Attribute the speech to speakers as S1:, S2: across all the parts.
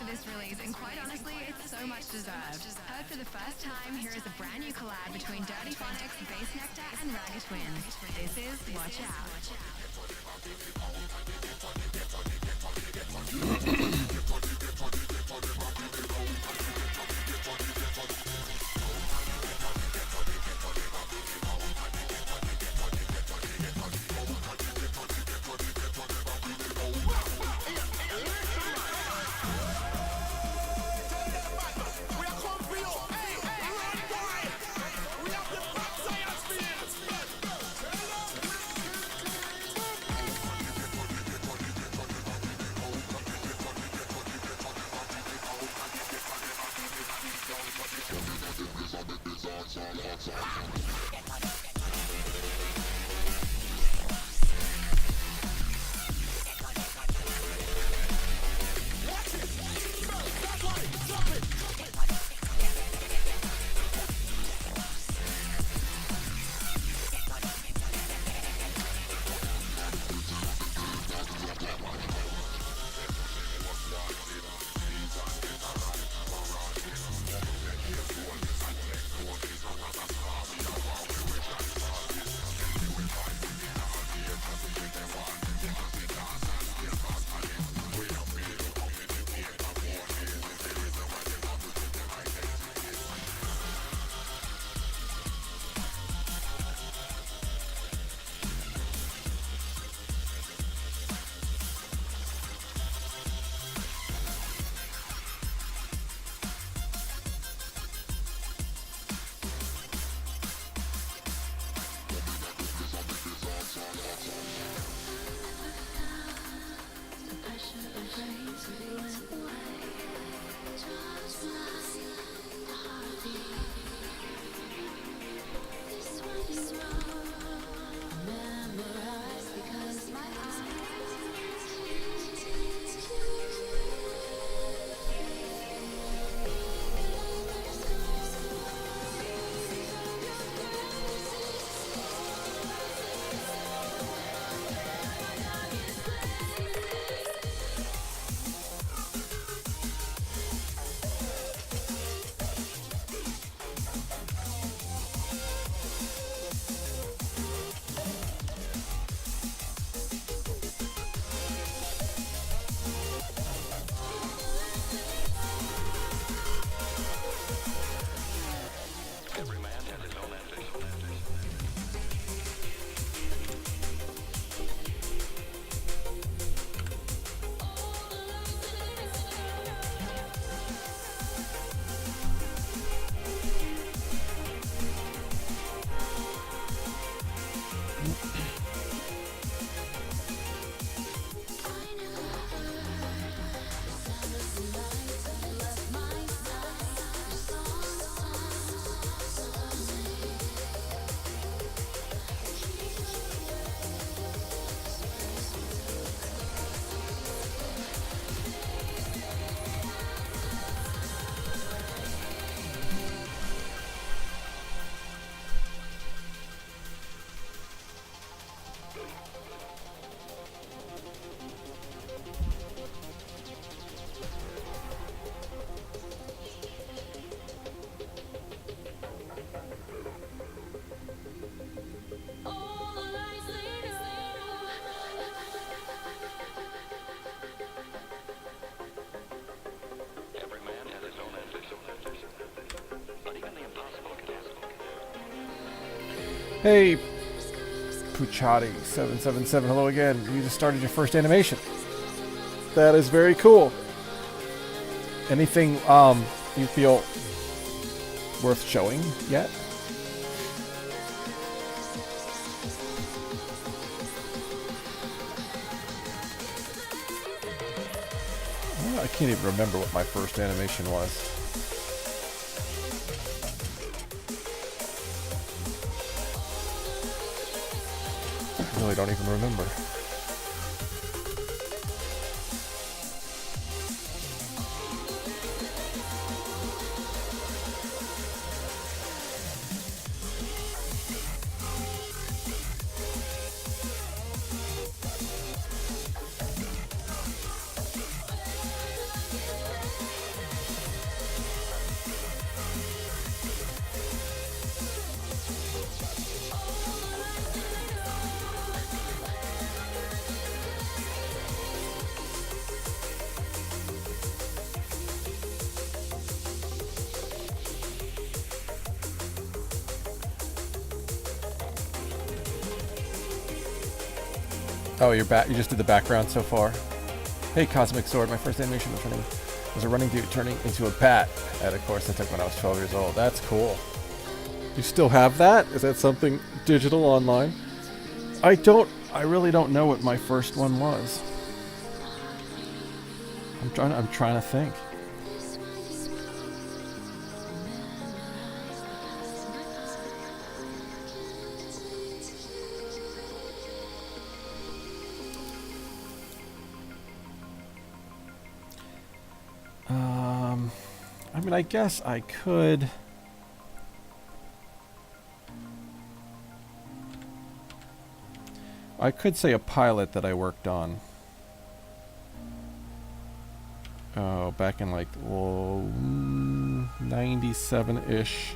S1: this release, and quite honestly, it's so much deserved. Heard for the first time, here is a brand new collab between Dirty Phonics, Bass Nectar, and Ragga Twins. This is Watch Out.
S2: Hey, Puchati777, hello again. You just started your first animation. That is very cool. Anything you feel worth showing yet? Well, I can't even remember what my first animation was. I really don't even remember. Oh, you're back. You just did the background so far. Hey, Cosmic Sword. My first animation was a running dude turning into a bat at a course I took when I was 12 years old. That's cool. You still have that? Is that something digital online? I really don't know what my first one was. I'm trying to think. I mean, I guess I could. I could say a pilot that I worked on. Oh, back in like 97-ish.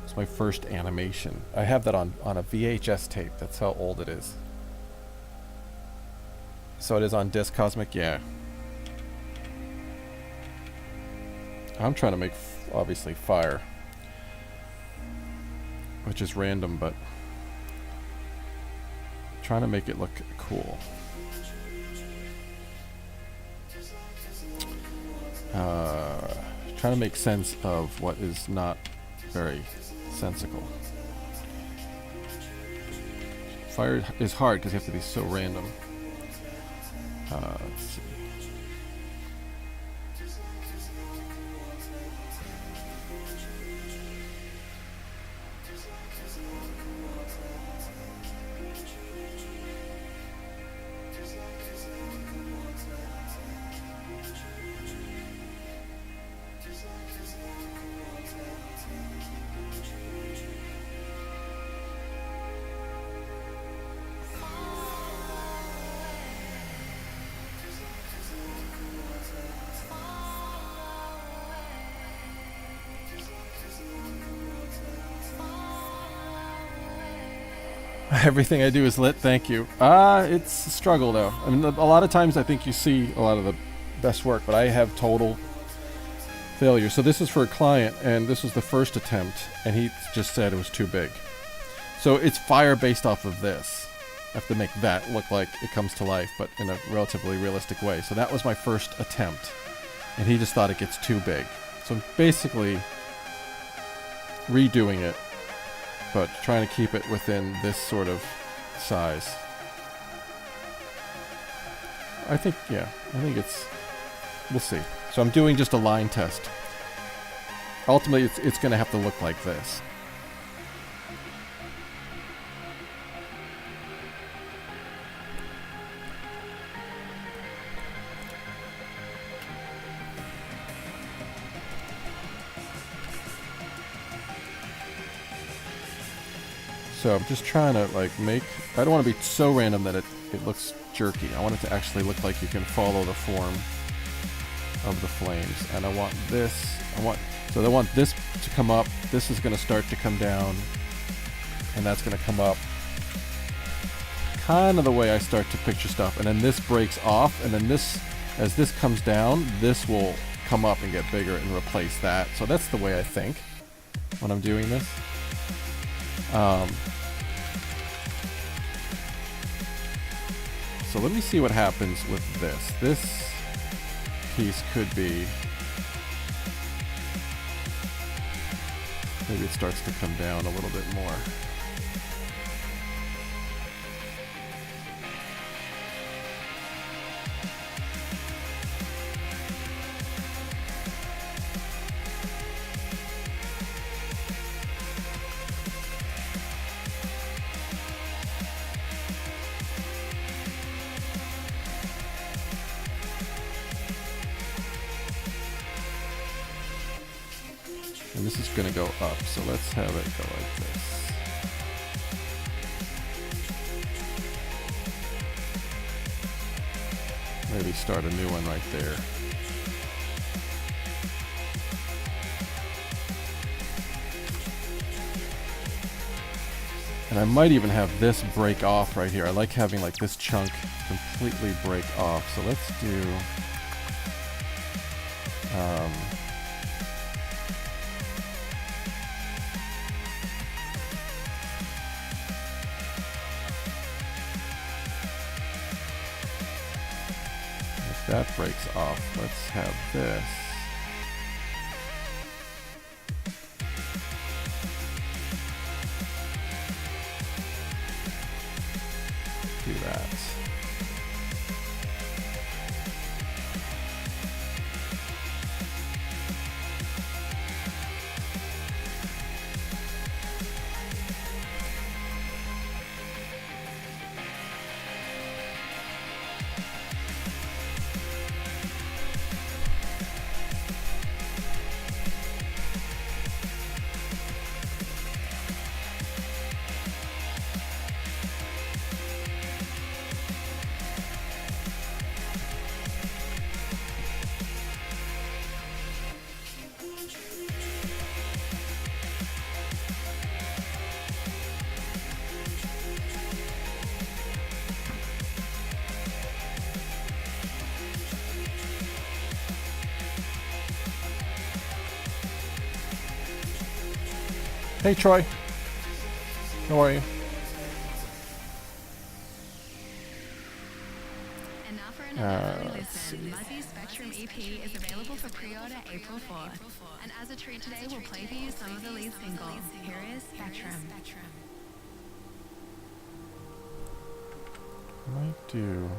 S2: It's my first animation. I have that on a VHS tape. That's how old it is. So it is on disc, Cosmic? Yeah. I'm trying to make, obviously, fire. Which is random, but trying to make it look cool. Trying to make sense of what is not very sensical. Fire is hard because you have to be so random. Let's see. Everything I do is lit, thank you. It's a struggle though. I mean, a lot of times I think you see a lot of the best work, but I have total failure. So this is for a client, and this was the first attempt, and he just said it was too big. So it's fire based off of this. I have to make that look like it comes to life, but in a relatively realistic way. So that was my first attempt, and he just thought it gets too big. So I'm basically redoing it, but trying to keep it within this sort of size. I think it's, we'll see. So I'm doing just a line test. Ultimately, it's going to have to look like this. So I'm just trying to like make, I don't want to be so random that it looks jerky. I want it to actually look like you can follow the form of the flames. And I want this, I want this to come up. This is going to start to come down, and that's going to come up. Kind of the way I start to picture stuff. And then this breaks off, and then this, as this comes down, this will come up and get bigger and replace that. So that's the way I think when I'm doing this. So let me see what happens with this. This piece could be, maybe it starts to come down a little bit more. And this is going to go up, so let's have it go like this. Maybe start a new one right there. And I might even have this break off right here. I like having like this chunk completely break off. So let's do... if that breaks off, let's have this. Do that. Hey Troy, how are you?
S1: And now for another early listen. Muzzy's Spectrum EP is available for pre-order April 4th. And as a treat today, we'll play for you some of the lead singles. Here is Spectrum.
S2: Might do...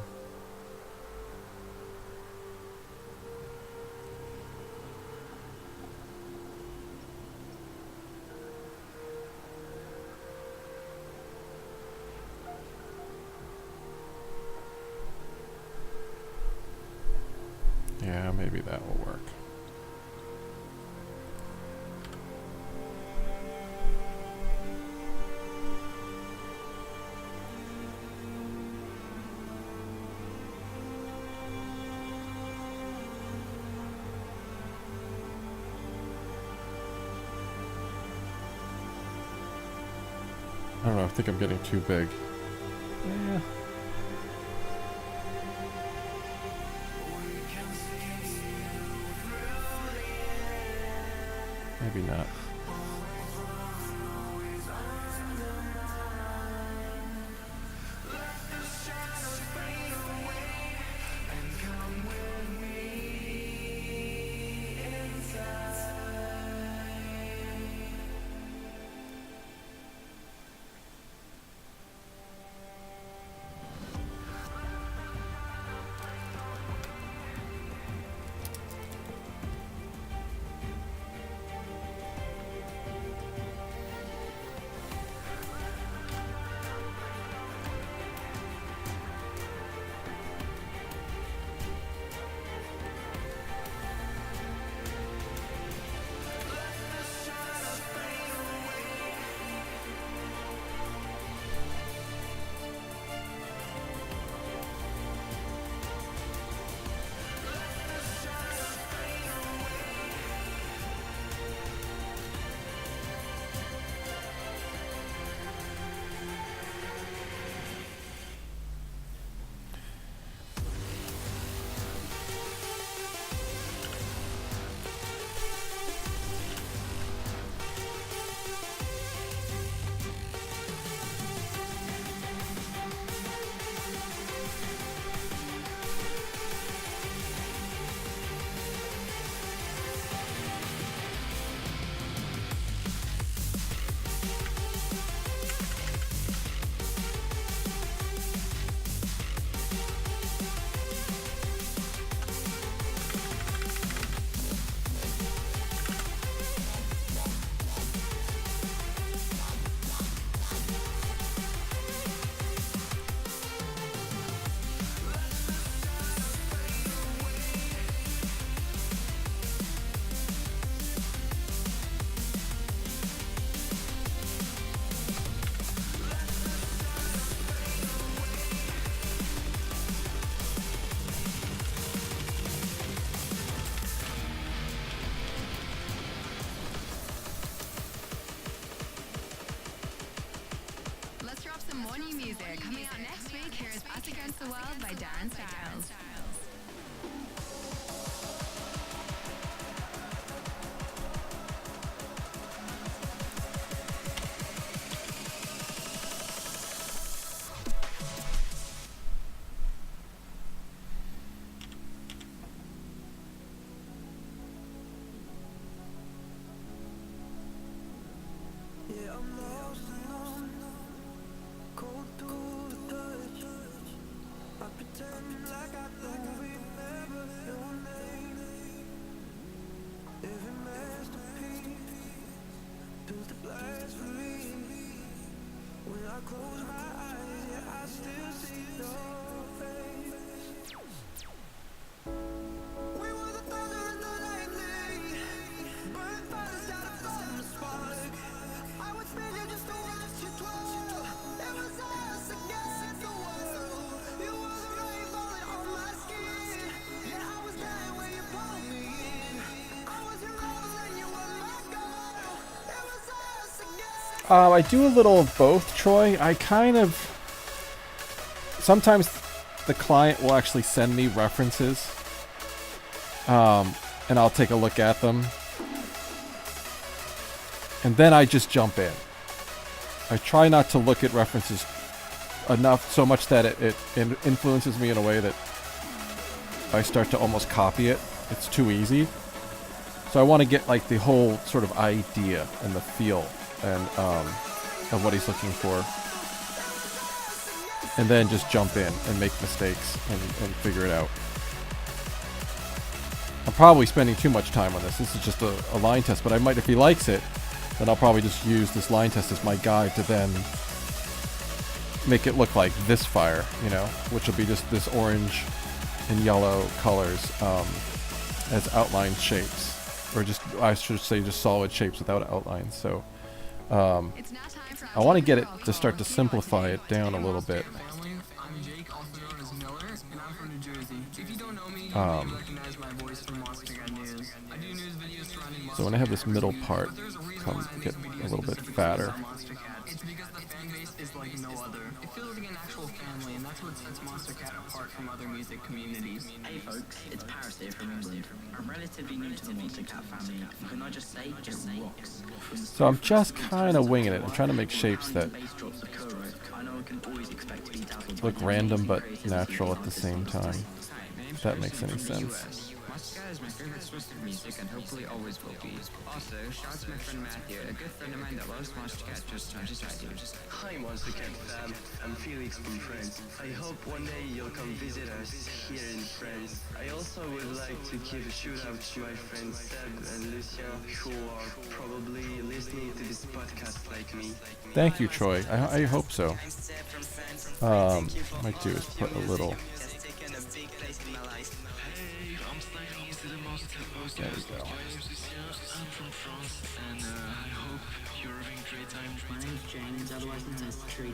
S2: yeah, maybe that will work. I don't know, I think I'm getting too big. Yeah. Maybe not.
S1: Dan Styles.
S2: I do a little of both, Troy. I kind of... Sometimes the client will actually send me references. And I'll take a look at them. And then I just jump in. I try not to look at references enough, so much that it influences me in a way that I start to almost copy it. It's too easy. So I want to get like the whole sort of idea and the feel and of what he's looking for, and then just jump in and make mistakes and figure it out. I'm probably spending too much time on this. This is just a line test, but I might, if he likes it, then I'll probably just use this line test as my guide to then make it look like this fire, you know, which will be just this orange and yellow colors as outline shapes, or just, I should say, just solid shapes without outlines. So I want to get it to start to simplify it down a little bit.
S3: I'm Jake, also known as Miller, and I'm from New Jersey. If you don't know me, you may recognize my voice from Monster Cat News. I do news videos surrounding Monster
S2: So when I have this
S3: Cat
S2: middle
S3: rescues,
S2: part
S3: but there's a reason
S2: come
S3: why I
S2: get
S3: make
S2: a
S3: videos
S2: little bit
S3: because
S2: fatter.
S3: of Monster Cat. It's because the fan base is like no other. It feels like an actual family, and that's what sets Monster Cat apart from other music communities.
S4: Hey folks, it's Paris here from England. I'm relatively new to the Monster Cat family, and can I just say, it rocks.
S2: So I'm just kind of winging it. I'm trying to make shapes that
S4: I know I can always expect to be dazzled
S2: look
S4: by
S2: random
S4: the
S2: but
S4: creativity
S2: natural
S4: of
S2: at the
S4: this
S2: same
S4: song.
S2: time. If that makes any sense.
S5: Monster Cat is my favorite source of music and hopefully always will be. Also, shout out to my friend Matthew, a good friend of mine that loves Monster Cat just as I do.
S6: Hi Monster Cat fam, I'm Felix from France. I hope one day you'll come visit us here in France. I also would like to give a shout out to my friends Seb and Lucien, who are probably listening to this podcast like me.
S2: Thank you, Troy. I hope so. Might do is put a little. There we go.
S7: I'm from France, and I hope you're having a great time.
S4: My name's James, otherwise known as Tree.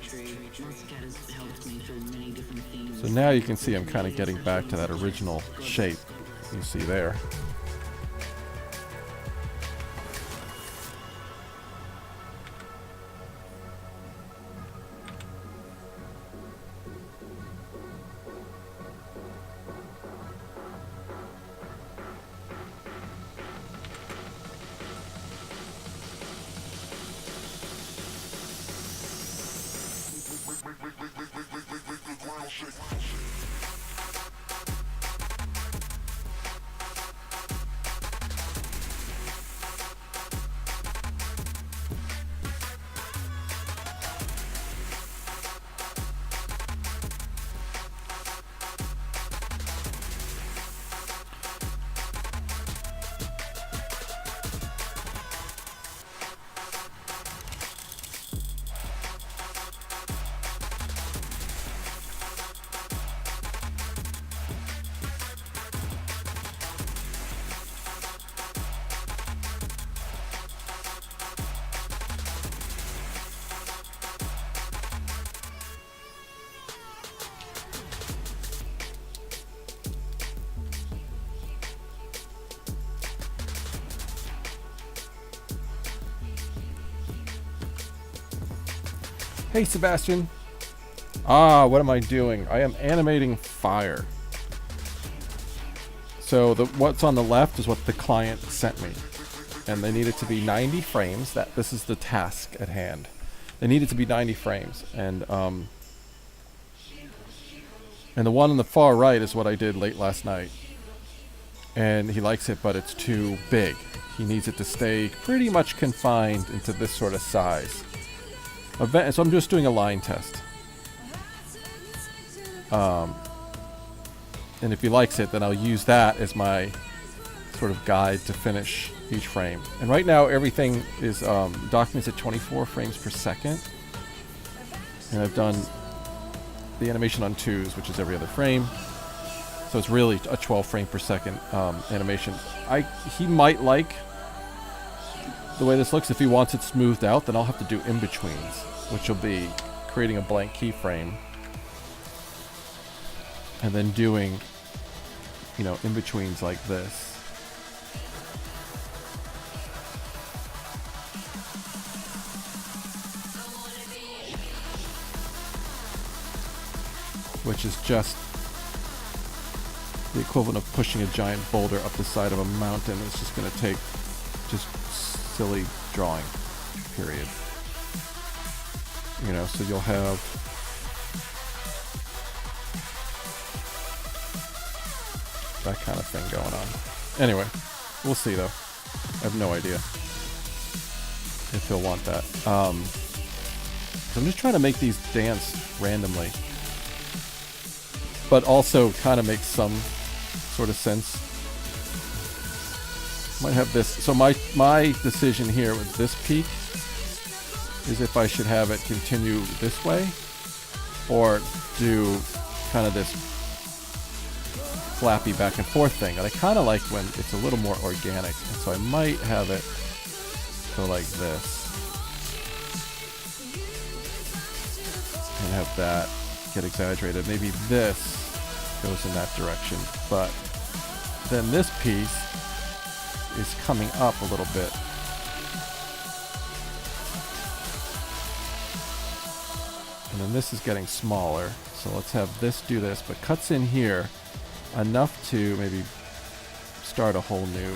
S4: Monster Cat has helped me through many different things.
S2: So now you can see I'm kind of getting back to that original shape you see there. Hey, Sebastian. What am I doing? I am animating fire. So what's on the left is what the client sent me. And they need it to be 90 frames. This is the task at hand. They need it to be 90 frames. And the one on the far right is what I did late last night. And he likes it, but it's too big. He needs it to stay pretty much confined into this sort of size. So I'm just doing a line test. And if he likes it, then I'll use that as my sort of guide to finish each frame. And right now everything is documents at 24 frames per second. And I've done the animation on 2s, which is every other frame. So it's really a 12 frame per second animation. He might like the way this looks. If he wants it smoothed out, then I'll have to do in-betweens, which will be creating a blank keyframe and then doing, you know, in-betweens like this. Which is just the equivalent of pushing a giant boulder up the side of a mountain. It's just going to take just silly drawing, period. You know, so you'll have that kind of thing going on. Anyway, we'll see though. I have no idea if he'll want that. So I'm just trying to make these dance randomly, but also kind of make some sort of sense. Might have this. So my decision here with this peak is if I should have it continue this way or do kind of this flappy back and forth thing. And I kind of like when it's a little more organic. And so I might have it go like this and have that get exaggerated. Maybe this goes in that direction, but then this piece is coming up a little bit. And then this is getting smaller. So let's have this do this, but cuts in here enough to maybe start a whole new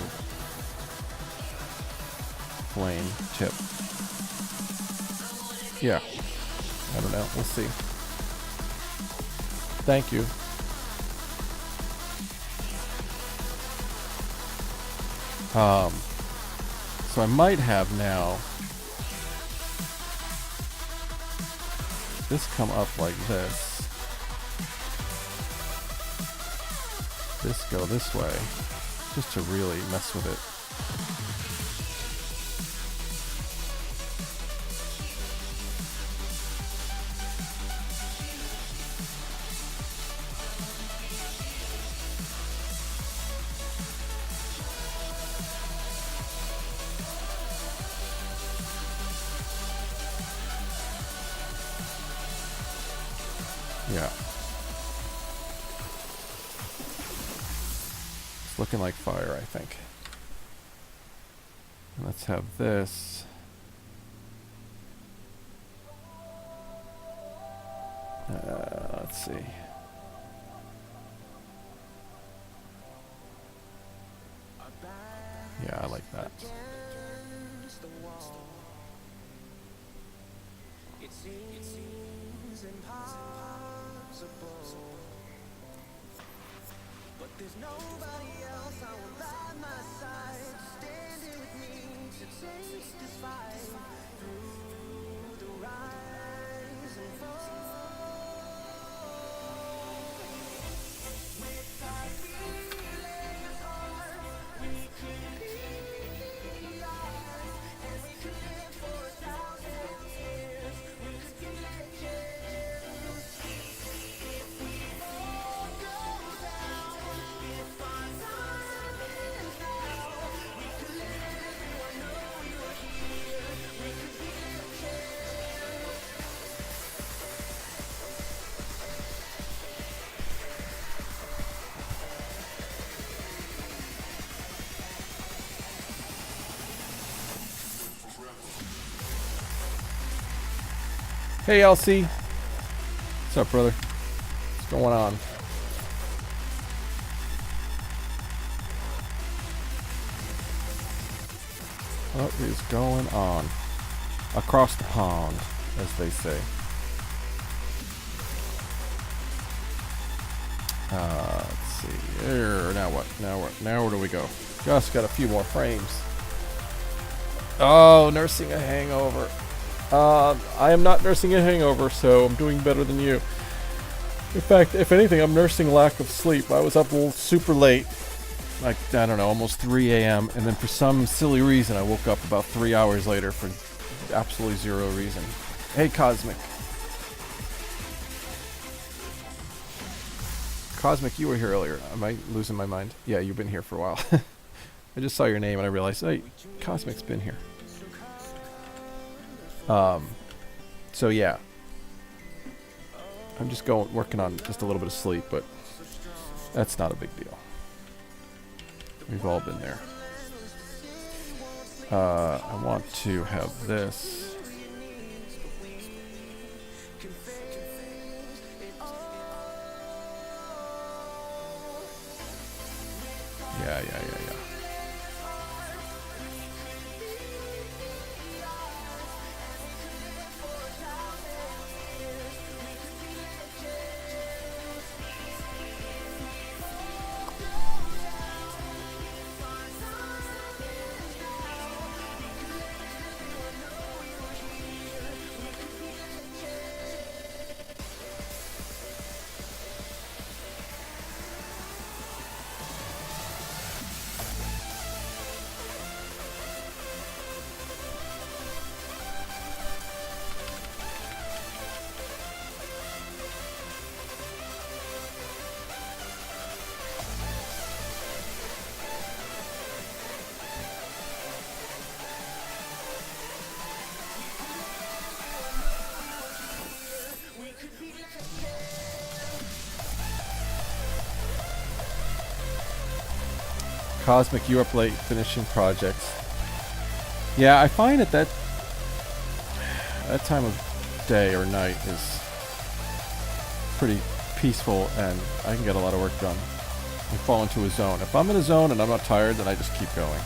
S2: flame tip. Yeah. I don't know. We'll see. Thank you. So I might have now this come up like this. This go this way, just to really mess with it. Yeah. It's looking like fire, I think. Let's have this. Let's see. Yeah, I like that.
S8: It seems impossible, but there's nobody else I want by my side, standing with me to take this fight through the rise and fall. With our feelings hard, we could be ours, and we could live for 1,000 years. We could get a chance if we all go down. If our time is now, we could let everyone know you're here. We could get a chance.
S2: Hey, Elsie. What's up, brother? What's going on? What is going on? Across the pond, as they say. Let's see. Here, now what? Now where do we go? Just got a few more frames. Oh, nursing a hangover. I am not nursing a hangover, so I'm doing better than you. In fact, if anything, I'm nursing lack of sleep. I was up super late, like, I don't know, almost 3 a.m., and then for some silly reason, I woke up about 3 hours later for absolutely zero reason. Hey, Cosmic. Cosmic, you were here earlier. Am I losing my mind? Yeah, you've been here for a while. I just saw your name and I realized, hey, Cosmic's been here. So yeah. I'm just working on just a little bit of sleep, but that's not a big deal. We've all been there. I want to have this. Yeah. Cosmic, you up late finishing projects. Yeah, I find that time of day or night is pretty peaceful and I can get a lot of work done. I fall into a zone. If I'm in a zone and I'm not tired, then I just keep going.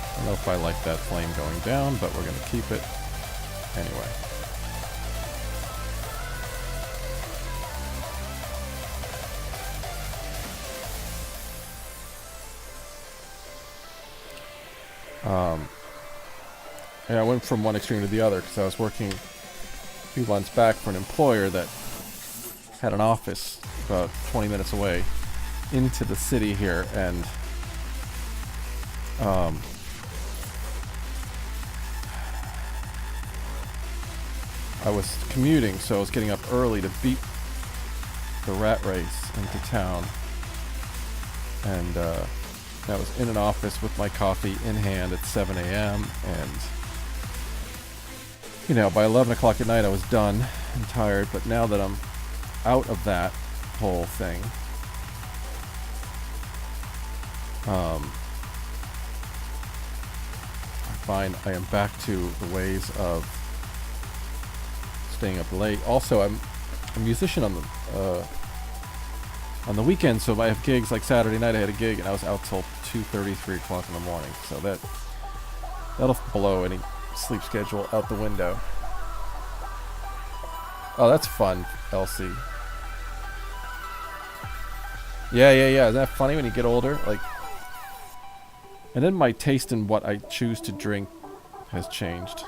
S2: I don't know if I like that flame going down, but we're going to keep it anyway. And I went from one extreme to the other because I was working a few months back for an employer that had an office about 20 minutes away into the city here, and I was commuting, so I was getting up early to beat the rat race into town, and I was in an office with my coffee in hand at 7 a.m. and, you know, by 11 o'clock at night I was done and tired, but now that I'm out of that whole thing, I find I am back to the ways of staying up late. Also, I'm a musician on the weekend, so if I have gigs, like Saturday night I had a gig and I was out till 2:30, 3 o'clock in the morning, so that'll blow any sleep schedule out the window. Oh, that's fun, Elsie. Yeah. Isn't that funny when you get older? Like, and then my taste in what I choose to drink has changed.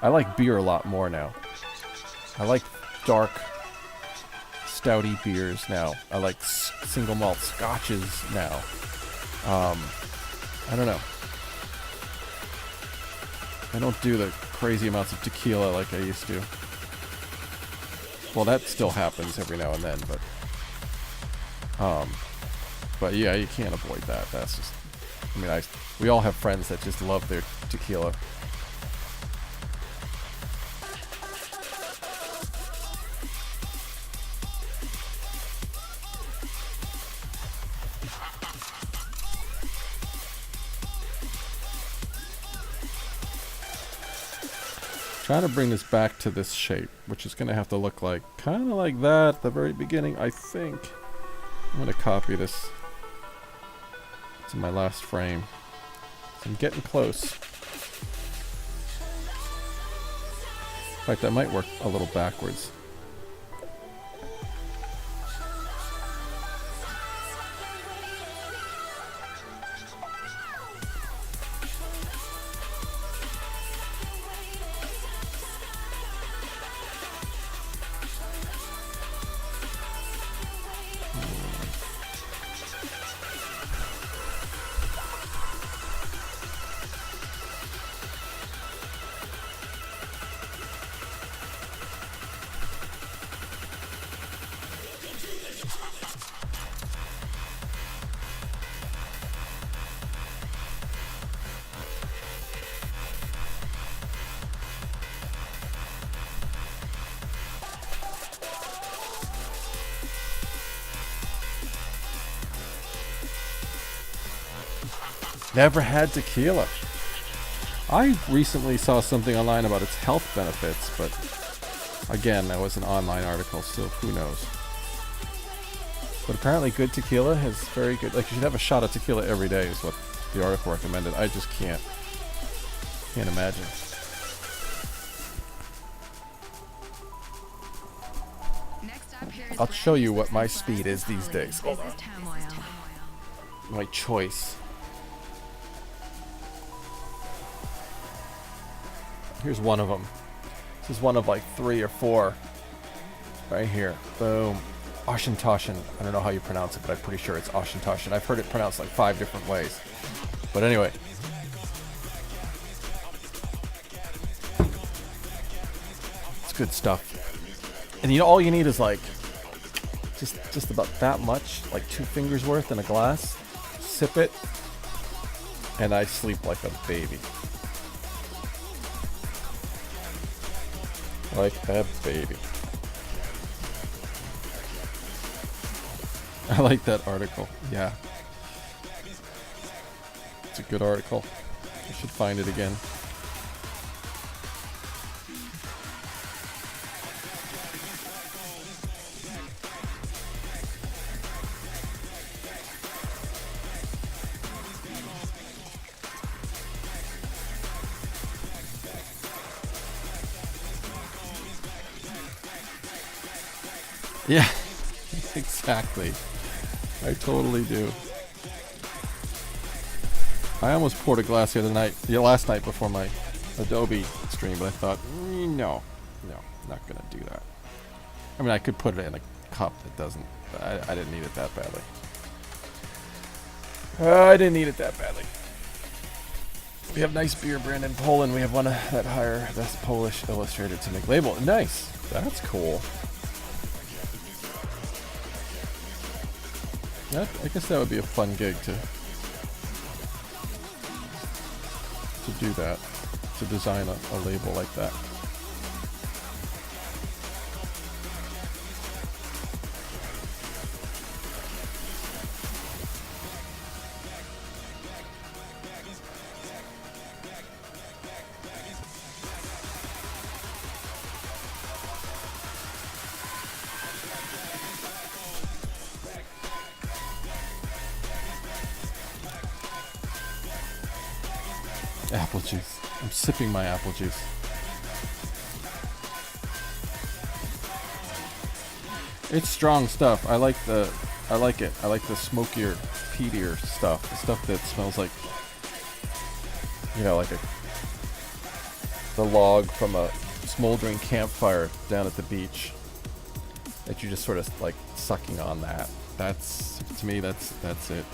S2: I like beer a lot more now. I like dark, stouty beers now. I like single malt scotches now. I don't know. I don't do the crazy amounts of tequila like I used to. Well, that still happens every now and then, but yeah, you can't avoid that. That's just, I mean, we all have friends that just love their tequila. trying to bring this back to this shape, which is going to have to look like kind of like that at the very beginning, I think. I'm going to copy this to my last frame. I'm getting close. In fact, I might work a little backwards. Never had tequila. I recently saw something online about its health benefits, but again, that was an online article, so who knows. But apparently good tequila has very good, like you should have a shot of tequila every day is what the article recommended. I just can't imagine.
S1: Next up, here is
S2: I'll show you what my speed is these days.
S1: This
S2: Hold on.
S1: is turmoil.
S2: My choice. Here's one of them. This is one of like 3 or 4. Right here. Boom. Oshintoshin. I don't know how you pronounce it, but I'm pretty sure it's Oshintoshin. I've heard it pronounced like 5 different ways. But anyway. It's good stuff. And you know, all you need is like just about that much, like 2 fingers worth in a glass. Sip it, and I sleep like a baby. Like a baby. I like that article. Yeah. It's a good article. I should find it again. Yeah, exactly. I totally do. I almost poured a glass the other night, last night before my Adobe stream, but I thought, no, not gonna do that. I mean, I could put it in a cup that doesn't, but I didn't need it that badly. I didn't need it that badly. We have nice beer brand in Poland. We have one that hire this Polish illustrator to make label. Nice. That's cool. I guess that would be a fun gig to do that, to design a label like that. Apple juice. I'm sipping my apple juice. It's strong stuff. I like it. I like the smokier, peatier stuff. The stuff that smells like, you know, like the log from a smoldering campfire down at the beach. That you're just sort of like sucking on that. That's, to me, that's it.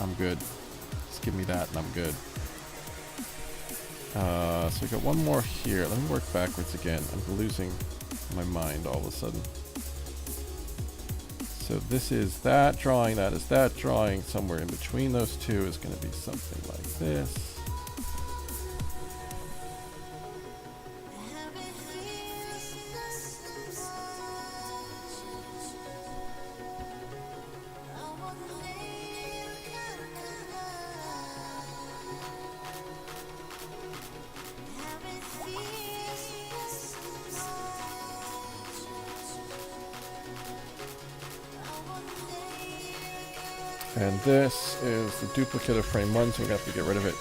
S2: I'm good. Just give me that and I'm good. So we got one more here. Let me work backwards again. I'm losing my mind all of a sudden. So this is that drawing, that is that drawing. Somewhere in between those two is going to be something like this. And this is the duplicate of frame 1, so we're going to have to get rid of it.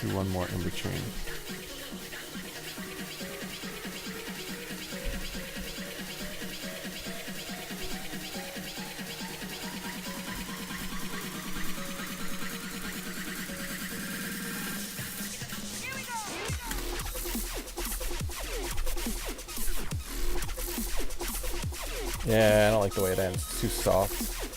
S2: Do one more in between. Yeah, I don't like the way it ends. It's too soft.